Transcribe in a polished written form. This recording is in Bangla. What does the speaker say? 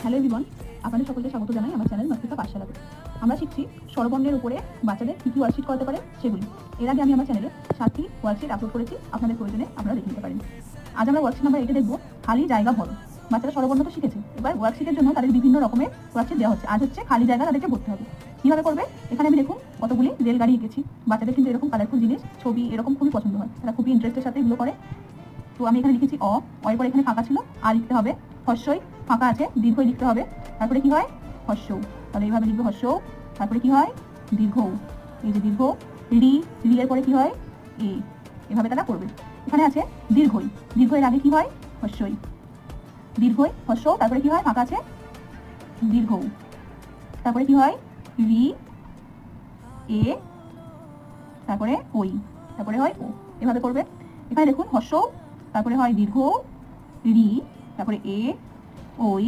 হ্যালো এভরিওয়ান, আপনাদের সকলকে স্বাগত জানাই আমার চ্যানেল মাতৃকা পাঠশালাতে। আমরা শিখছি স্বরবর্ণের উপরে বাচ্চাদের কী কী ওয়ার্কশিট করতে পারে সেগুলি। এর আগে আমি আমার চ্যানেলে 7টি ওয়ার্কশিট আপলোড করেছি, আপনাদের প্রয়োজনে আপনারা দেখে নিতে পারেন। আজ আমরা ওয়ার্কশিট নাম্বার 8 দেখব খালি জায়গা ভরো। বাচ্চারা স্বরবর্ণ তো শিখেছে, এবার ওয়ার্কশিটের জন্য তাদের বিভিন্ন রকমের ওয়ার্কশিট দেওয়া হচ্ছে। আজ হচ্ছে খালি জায়গা তাদেরকে ভরতে হবে। কীভাবে করবে? এখানে আমি দেখুন কতগুলি রেলগাড়ি এঁকেছি। বাচ্চাদের কিন্তু এরকম কালারফুল জিনিস, ছবি এরকম খুবই পছন্দ হয়, তারা খুবই ইন্টারেস্টের সাথে এগুলো করে। তো আমি এখানে লিখেছি এর পরে এখানে ফাঁকা ছিল, আর লিখতে হবে হর্ষই, ফাঁকা আছে, দীর্ঘই লিখতে হবে। তারপরে কি হয়? হর্ষ। তাহলে এইভাবে লিখবে হর্ষ, তারপরে কি হয়? দীর্ঘ। এই যে দীর্ঘ, রি, রি এর পরে কি হয়? এ। এভাবে তারা করবে। এখানে আছে দীর্ঘই, দীর্ঘের আগে কি হয়? হর্ষই, দীর্ঘই হর্ষ, তারপরে কি হয়? ফাঁকা আছে, দীর্ঘ, তারপরে কি হয়? রি, এ, তারপরে ওই, তারপরে হয় ও। এভাবে করবে। এখানে দেখুন হর্ষ, তারপরে হয় দীর্ঘ, রি, তারপরে এ, ওই,